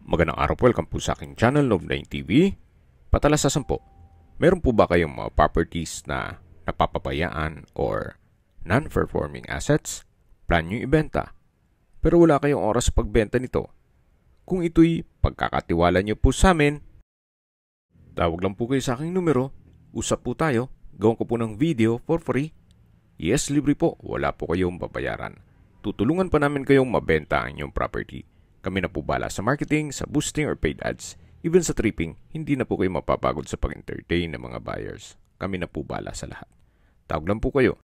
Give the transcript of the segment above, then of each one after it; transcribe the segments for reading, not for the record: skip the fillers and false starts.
Magandang araw po, welcome po sa aking channel, Noob9 TV. Patalasasan po, meron po ba kayong mga properties na napapabayaan or non-performing assets? Plan nyo ibenta, pero wala kayong oras sa pagbenta nito. Kung ito'y pagkakatiwala nyo po sa amin, tawag lang po kayo sa aking numero, usap po tayo, gawin ko po ng video for free. Yes, libre po, wala po kayong babayaran. Tutulungan pa namin kayong mabenta ang inyong property. Kami na po bala sa marketing, sa boosting or paid ads. Even sa tripping, hindi na po kayo mapapagod sa pag-entertain ng mga buyers. Kami na po bala sa lahat. Tawag lang po kayo.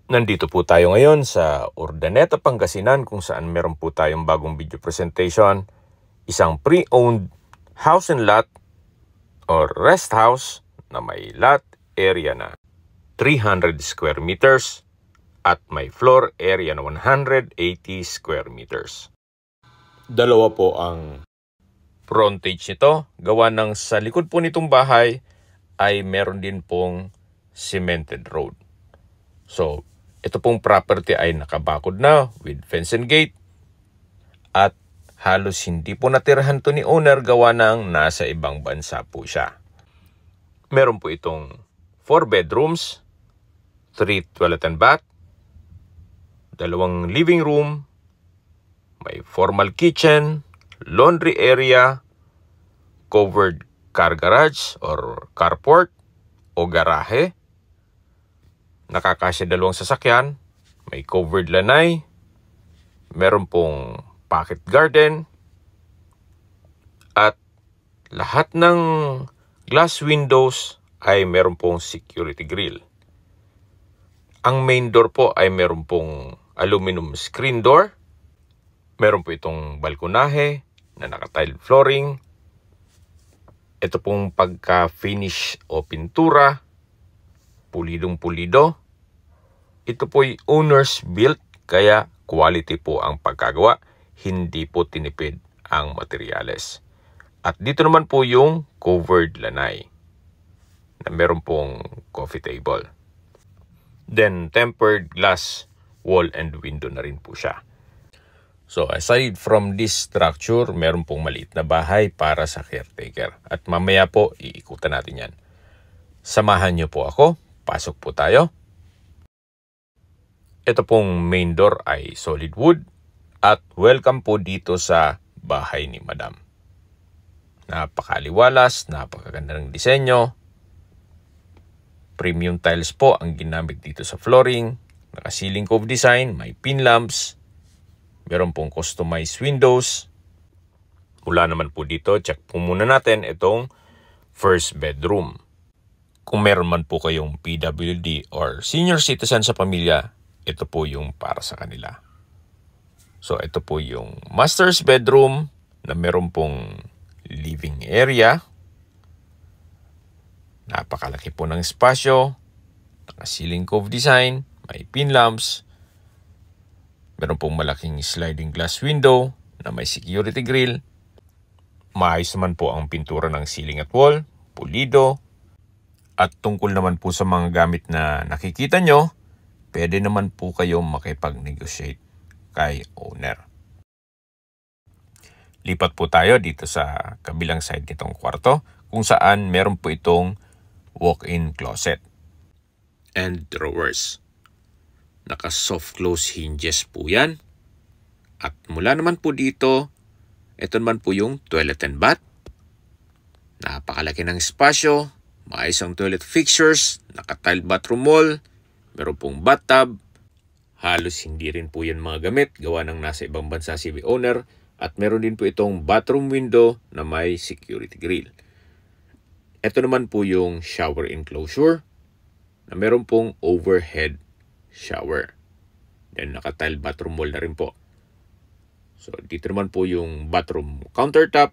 Nandito po tayo ngayon sa Urdaneta, Pangasinan kung saan meron po tayong bagong video presentation. Isang pre-owned house and lot or rest house na may lot area na 300 square meters at may floor area na 180 square meters. Dalawa po ang frontage nito. Gawa ng sa likod po nitong bahay ay meron din pong cemented road. So, ito pong property ay nakabakod na with fence and gate at halos hindi po natirahan to ni owner gawa ng nasa ibang bansa po siya. Meron po itong 4 bedrooms, 3 toilet and bath, 2 living room, may formal kitchen, laundry area, covered car garage or carport o garahe. Nakakasya 2 sasakyan, may covered lanay, meron pong pocket garden, at lahat ng glass windows ay meron pong security grill. Ang main door po ay meron pong aluminum screen door. Meron po itong balkonahe na naka-tile flooring. Ito pong pagka-finish o pintura, pulidong-pulido. Ito po'y owner's built, kaya quality po ang pagkagawa. Hindi po tinipid ang materyales. At dito naman po yung covered lanay na meron pong coffee table. Then, tempered glass wall and window na rin po siya. So, aside from this structure, meron pong maliit na bahay para sa caretaker. At mamaya po, iikutan natin yan. Samahan niyo po ako. Pasok po tayo. Ito pong main door ay solid wood. At welcome po dito sa bahay ni Madam. Napakaliwalas, napakaganda ng disenyo. Premium tiles po ang ginamit dito sa flooring. Naka-ceiling cove design, may pin lamps. Meron pong customized windows. Mula naman po dito, check po muna natin itong first bedroom. Kung meron man po kayong PWD or senior citizen sa pamilya, ito po yung para sa kanila. So ito po yung master's bedroom na meron pong living area. Napakalaki po ng espasyo. Naka-ceiling cove design. May pin lamps. Meron pong malaking sliding glass window na may security grill. Maayos naman po ang pintura ng ceiling at wall. Pulido. At tungkol naman po sa mga gamit na nakikita nyo, pwede naman po kayong makipag-negotiate kay owner. Lipat po tayo dito sa kabilang side nitong kwarto kung saan meron po itong walk-in closet and drawers. Naka-soft close hinges po yan. At mula naman po dito, ito naman po yung toilet and bath. Napakalaki ng espasyo. Maayos ang toilet fixtures. Naka-tile bathroom wall. Meron pong bathtub. Halos hindi rin po yan mga gamit. Gawa ng nasa ibang bansa si owner. At meron din po itong bathroom window na may security grill. Ito naman po yung shower enclosure na meron pong overhead shower. Then naka-tile bathroom wall na rin po. So dito naman po yung bathroom countertop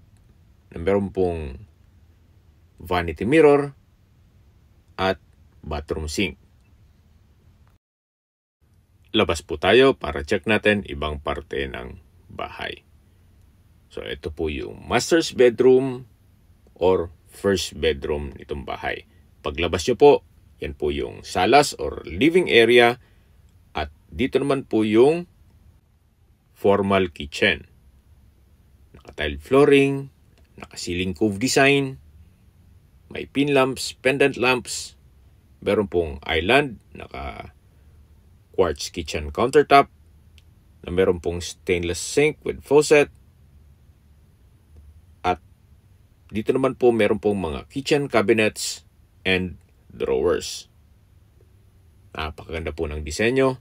na meron pong vanity mirror at bathroom sink. Labas po tayo para check natin ibang parte ng bahay. So ito po yung master's bedroom or first bedroom nitong bahay. Paglabas nyo po, yan po yung salas or living area at dito naman po yung formal kitchen. Naka-tile flooring, naka-ceiling cove design, may pin lamps, pendant lamps, meron pong island, naka-quartz kitchen countertop, na meron pong stainless sink with faucet, at dito naman po meron pong mga kitchen cabinets and drawers. Napakaganda po ng disenyo.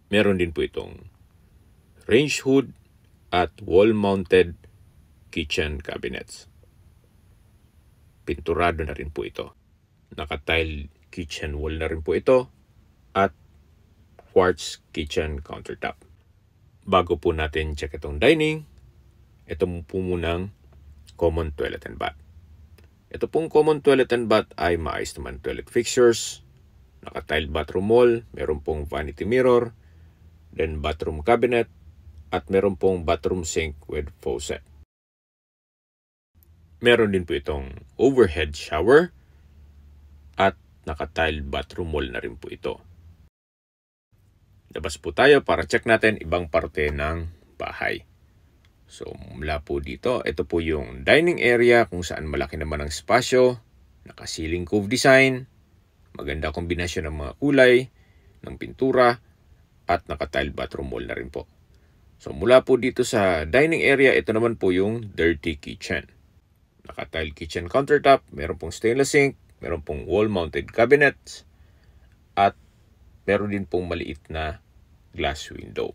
Meron din po itong range hood at wall-mounted kitchen cabinets. Pinturado na rin po ito. Naka-tile kitchen wall na rin po ito at quartz kitchen countertop. Bago po natin check itong dining, ito po munang common toilet and bath. Ito pong common toilet and bath ay maayos naman toilet fixtures, naka-tile bathroom wall, meron pong vanity mirror, then bathroom cabinet, at meron pong bathroom sink with faucet. Meron din po itong overhead shower at naka-tile bathroom wall na rin po ito. Labas po tayo para check natin ibang parte ng bahay. So mula po dito, ito po yung dining area kung saan malaki naman ang spasyo, naka-ceiling cove design, maganda kombinasyon ng mga kulay, ng pintura, at naka-tile bathroom wall na rin po. So mula po dito sa dining area, ito naman po yung dirty kitchen. Naka-tile kitchen countertop, meron pong stainless sink, meron pong wall-mounted cabinets, at meron din pong maliit na glass window.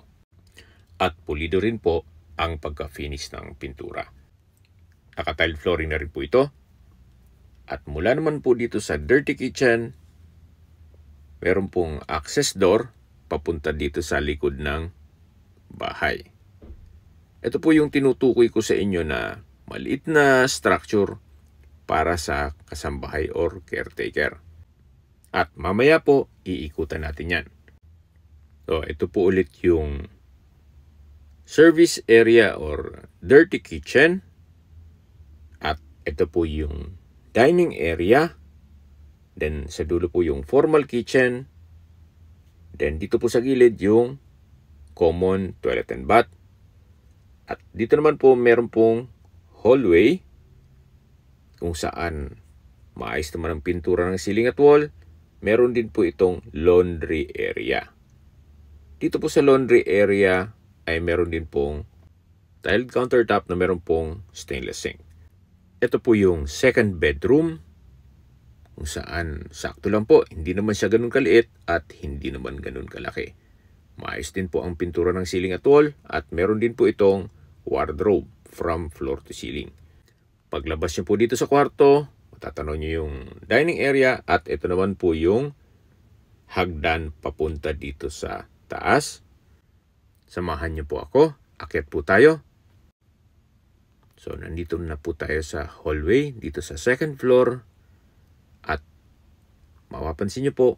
At pulido rin po ang pagka-finish ng pintura. Naka-tile flooring na rin po ito. At mula naman po dito sa dirty kitchen, meron pong access door papunta dito sa likod ng bahay. Ito po yung tinutukoy ko sa inyo na maliit na structure para sa kasambahay or caretaker. At mamaya po, iikutan natin yan. So, ito po ulit yung service area or dirty kitchen. At ito po yung dining area. Then, sa dulo po yung formal kitchen. Then, dito po sa gilid yung common toilet and bath. At dito naman po meron pong hallway kung saan maayos naman ang pintura ng ceiling at wall. Meron din po itong laundry area. Dito po sa laundry area ay meron din pong tiled countertop na meron pong stainless sink. Ito po yung second bedroom kung saan sakto lang po. Hindi naman siya ganun kaliit at hindi naman ganun kalaki. Maayos din po ang pintura ng ceiling at wall at meron din po itong wardrobe from floor to ceiling. Paglabas niyo po dito sa kwarto, matatanaw niyo yung dining area at ito naman po yung hagdan papunta dito sa taas. Samahan niyo po ako. Akyat po tayo. So, nandito na po tayo sa hallway dito sa second floor. At mapapansin niyo po,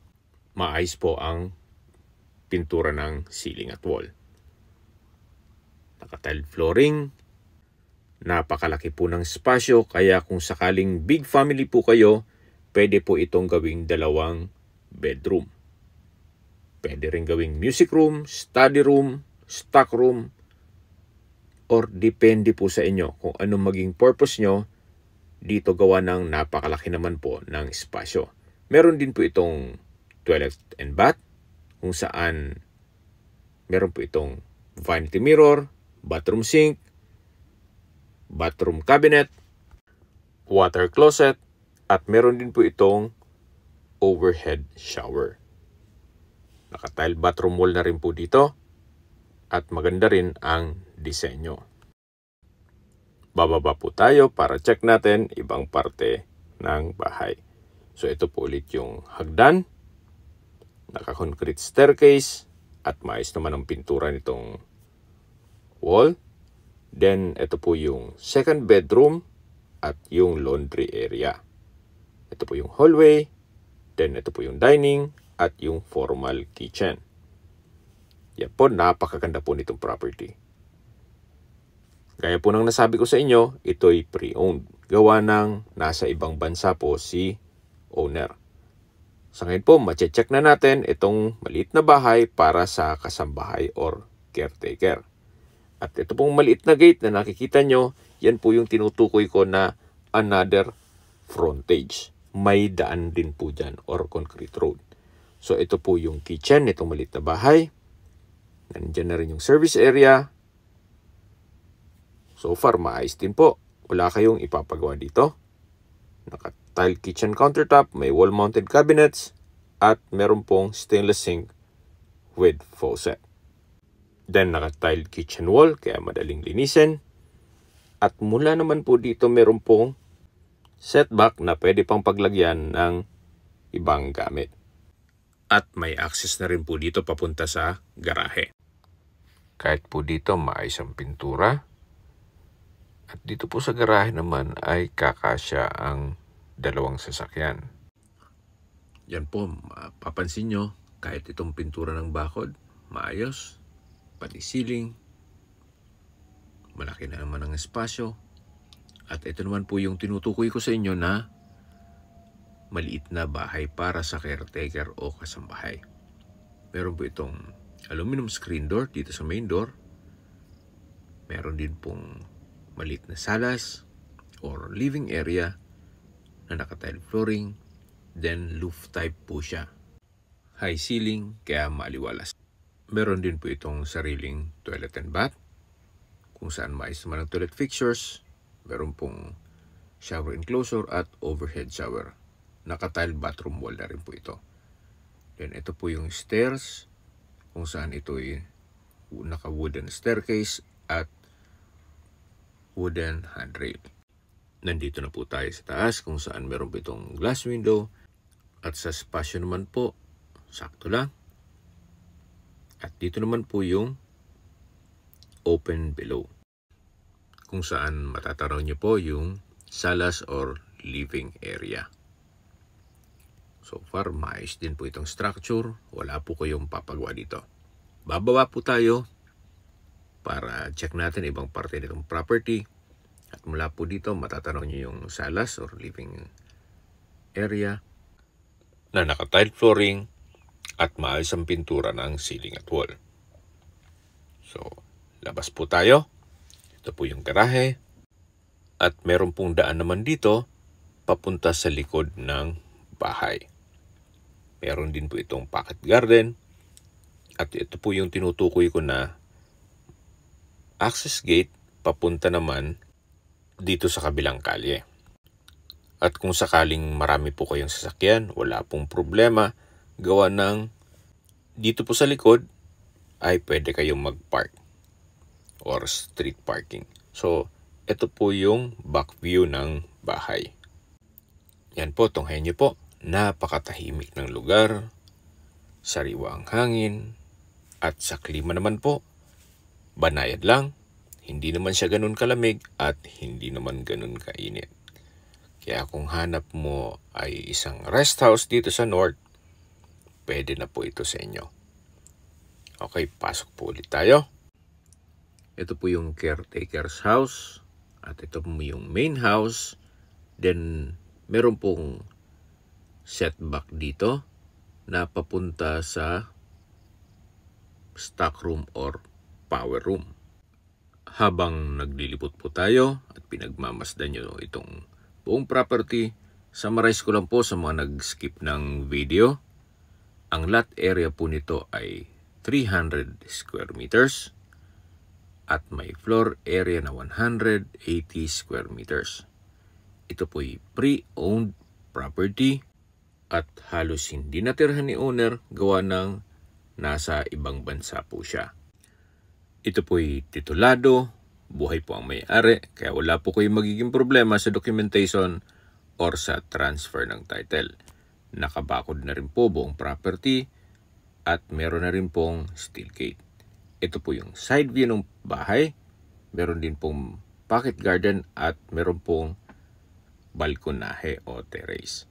maayos po ang pintura ng ceiling at wall. Naka-tile flooring. Napakalaki po ng spasyo kaya kung sakaling big family po kayo, pwede po itong gawing 2 bedroom. Pwede rin gawing music room, study room, stock room, or depende po sa inyo kung anong maging purpose nyo. Dito gawa ng napakalaki naman po ng spasyo. Meron din po itong toilet and bath kung saan meron po itong vanity mirror, bathroom sink, bathroom cabinet, water closet, at meron din po itong overhead shower. Naka-tile bathroom wall na rin po dito at maganda rin ang disenyo. Bababa po tayo para check natin ibang parte ng bahay. So ito po ulit yung hagdan, naka-concrete staircase, at maayos naman ang pintura nitong wall. Then ito po yung second bedroom at yung laundry area. Ito po yung hallway, then ito po yung dining at yung formal kitchen. Yan po, napakaganda po nitong property. Gaya po ng nasabi ko sa inyo, ito'y pre-owned. Gawa ng nasa ibang bansa po si owner. Sa ngayon po, mache-check na natin itong maliit na bahay para sa kasambahay or caretaker. At ito pong maliit na gate na nakikita nyo, yan po yung tinutukoy ko na another frontage. May daan din po dyan or concrete road. So ito po yung kitchen nitong maliit na bahay. Nandiyan na rin yung service area. So far, maayos din po. Wala kayong ipapagawa dito. Naka-tile kitchen countertop, may wall-mounted cabinets, at meron pong stainless sink with faucet. Then naka-tile kitchen wall, kaya madaling linisin. At mula naman po dito, meron pong setback na pwede pang paglagyan ng ibang gamit. At may access na rin po dito papunta sa garahe. Kahit po dito maayos ang pintura. At dito po sa garahe naman ay kakasya ang dalawang sasakyan. Yan po, mapapansin nyo, kahit itong pintura ng bakod, maayos. Pati ceiling. Malaki na naman ang espasyo. At ito naman po yung tinutukoy ko sa inyo na maliit na bahay para sa caretaker o kasambahay. Meron po itong aluminum screen door dito sa main door. Meron din pong maliit na salas or living area na naka-tile flooring. Then roof type po siya. High ceiling kaya maaliwalas. Meron din po itong sariling toilet and bath kung saan maayos naman ang toilet fixtures. Meron pong shower enclosure at overhead shower. Naka-tile bathroom wall na rin po ito. Then ito po yung stairs kung saan ito ay naka-wooden staircase at wooden handrail. Nandito na po tayo sa taas kung saan meron po itong glass window at sa spasyo naman po, sakto lang. At dito naman po yung open below kung saan matatanaw nyo po yung salas or living area. So far, maayos din po itong structure. Wala po kayong papagawa dito. Bababa po tayo para check natin ibang parte nitong property. At mula po dito, matatanaw nyo yung salas or living area na naka-tile flooring at maayos ang pintura ng ceiling at wall. So, labas po tayo. Ito po yung garahe. At meron pong daan naman dito papunta sa likod ng bahay. Meron din po itong pocket garden. At ito po yung tinutukoy ko na access gate papunta naman dito sa kabilang kalye. At kung sakaling marami po kayong sasakyan, wala pong problema. Gawa ng dito po sa likod ay pwede kayong mag-park or street parking. So, ito po yung back view ng bahay. Yan po, tunghayan nyo po. Napakatahimik ng lugar, sariwa ang hangin, at sa klima naman po, banayad lang. Hindi naman siya ganun kalamig at hindi naman ganun kainit. Kaya kung hanap mo ay isang rest house dito sa North, pwede na po ito sa inyo. Okay, pasok po ulit tayo. Ito po yung caretaker's house. At ito po yung main house. Then, meron pong setback dito na papunta sa stock room or power room. Habang naglilipot po tayo at pinagmamasdan nyo itong buong property, summarize ko lang po sa mga nag-skip ng video. Ang lot area po nito ay 300 square meters at may floor area na 180 square meters. Ito po ay pre-owned property at halos hindi natirhan ni owner gawa ng nasa ibang bansa po siya. Ito po ay titulado, buhay po ang may-ari, kaya wala po kayong magiging problema sa documentation or sa transfer ng title. Nakabakod na rin po buong property at meron na rin pong steel gate. Ito po yung side view ng bahay. Meron din pong pocket garden at meron pong balkonahe o terrace.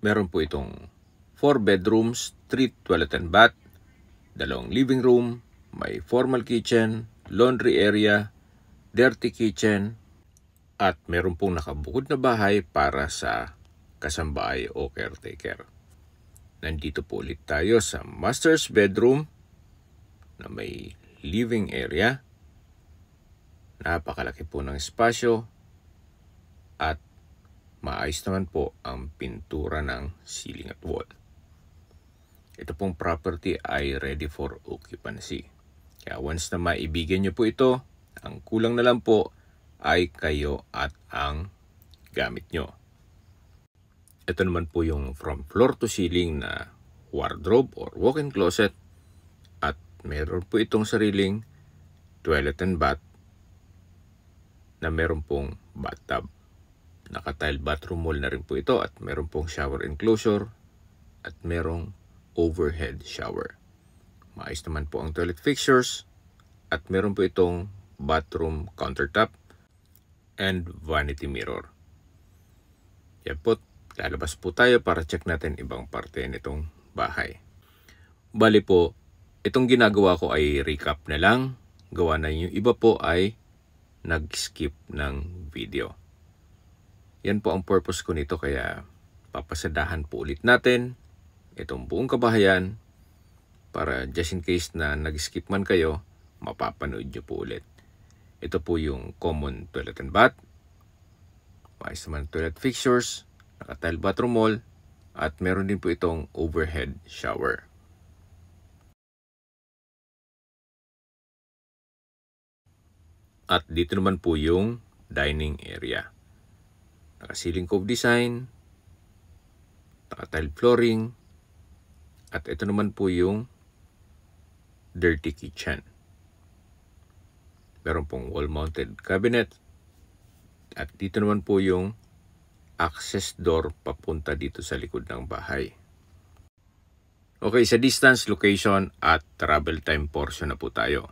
Meron po itong 4 bedrooms, 3 toilet and bath, 2 living room, may formal kitchen, laundry area, dirty kitchen, at meron pong nakabukod na bahay para sa kasambahay o caretaker. Nandito po ulit tayo sa master's bedroom na may living area. Napakalaki po ng espasyo at maayos naman po ang pintura ng ceiling at wall. Ito pong property ay ready for occupancy. Kaya once na maibigyan nyo po ito, ang kulang na lang po ay kayo at ang gamit nyo. Ito naman po yung from floor to ceiling na wardrobe or walk-in closet at meron po itong sariling toilet and bath na meron pong bathtub. Naka-tile bathroom wall na rin po ito at meron pong shower enclosure at merong overhead shower. Maayos naman po ang toilet fixtures at meron po itong bathroom countertop and vanity mirror. Yan po, lalabas po tayo para check natin ibang parte nitong bahay. Bali po, itong ginagawa ko ay recap na lang. Gawa na yung iba po ay nag-skip ng video. Yan po ang purpose ko nito, kaya papasadahan po ulit natin itong buong kabahayan para just in case na nag-skip man kayo, mapapanood nyo po ulit. Ito po yung common toilet and bath. Maayos naman toilet fixtures, naka-tile bathroom wall, at meron din po itong overhead shower. At dito naman po yung dining area. Naka-ceiling cove design, naka-tile flooring, at ito naman po yung dirty kitchen. Meron pong wall-mounted cabinet, at dito naman po yung access door papunta dito sa likod ng bahay. Okay, sa distance, location at travel time portion na po tayo.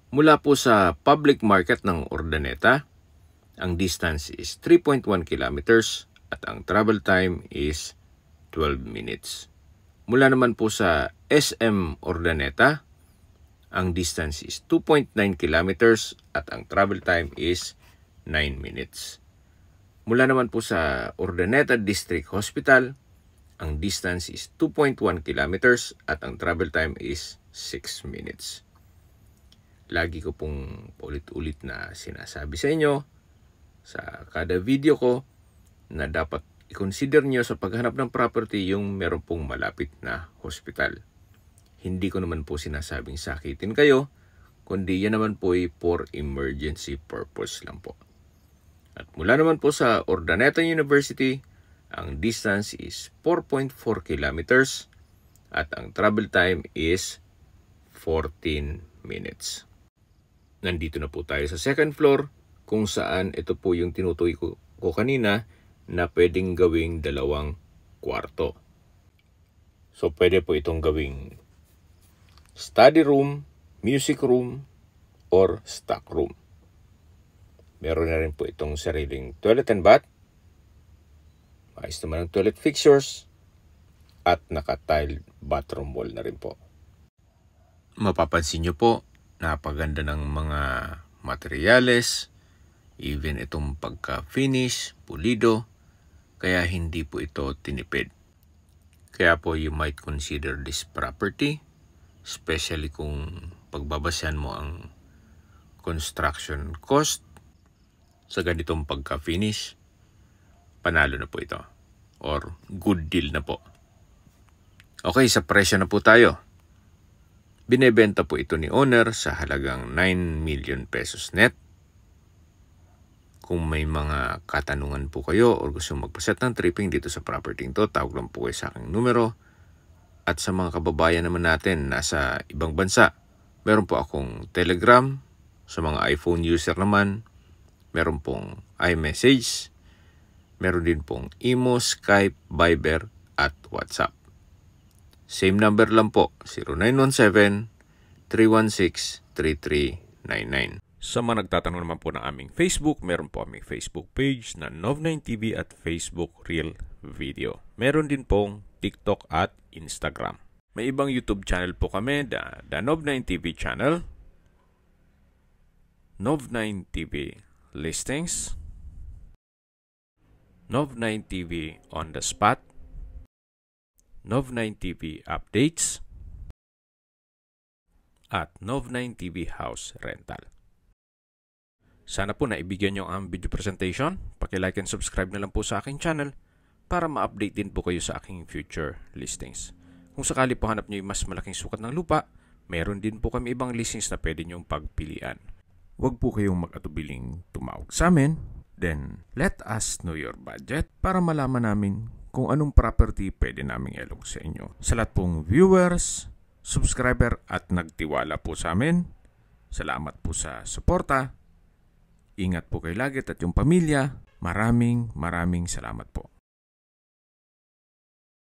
Mula po sa public market ng Urdaneta, ang distance is 3.1 kilometers at ang travel time is 12 minutes. Mula naman po sa SM Urdaneta, ang distance is 2.9 kilometers at ang travel time is 9 minutes. Mula naman po sa Urdaneta District Hospital, ang distance is 2.1 kilometers at ang travel time is 6 minutes. Lagi ko pong ulit-ulit na sinasabi sa inyo sa kada video ko na dapat i-consider nyo sa paghanap ng property yung meron pong malapit na hospital. Hindi ko naman po sinasabing sakitin kayo, kundi yan naman po ay for emergency purpose lang po. At mula naman po sa Urdaneta University, ang distance is 4.4 kilometers at ang travel time is 14 minutes. Nandito na po tayo sa second floor kung saan ito po yung tinutukoy ko kanina na pwedeng gawing 2 kwarto. So pwede po itong gawing study room, music room, or stock room. Meron na rin po itong sariling toilet and bath. Maayos naman ang toilet fixtures at naka-tile bathroom wall na rin po. Mapapansin nyo po, napaganda ng mga materyales, even itong pagka-finish, pulido, kaya hindi po ito tinipid. Kaya po you might consider this property, especially kung pagbabasyan mo ang construction cost sa ganitong pagka-finish, panalo na po ito. Or good deal na po. Okay, sa presyo na po tayo. Binebenta po ito ni owner sa halagang 9 million pesos net. Kung may mga katanungan po kayo o gusto magpaset ng tripping dito sa property to, tawag lang po kayo sa aking numero. At sa mga kababayan naman natin nasa ibang bansa, meron po akong Telegram. Sa mga iPhone user naman, meron pong iMessage. Meron din pong Imo, Skype, Viber at WhatsApp. Same number lang po, 0917-316-3399. Sa mga nagtatanong naman po ng aming Facebook, meron po aming Facebook page na Nov9TV at Facebook Real Video. Meron din pong TikTok at Instagram. May ibang YouTube channel po kami, the Nov9TV channel, Nov9TV Listings, Nov9TV On The Spot, Nov9 TV Updates at Nov9 TV House Rental. Sana po naibigyan nyo ang video presentation. Paki-like and subscribe na lang po sa aking channel para ma-update din po kayo sa aking future listings. Kung sakali po hanap nyo yung mas malaking sukat ng lupa, meron din po kami ibang listings na pwede nyong pagpilian. Huwag po kayong mag-atubiling tumawag sa amin. Then, let us know your budget para malaman namin kung anong property pwede naming ilog sa inyo. Sa lahat pong viewers, subscriber at nagtiwala po sa amin, salamat po sa suporta. Ingat po kayo lagi at yung pamilya. Maraming salamat po.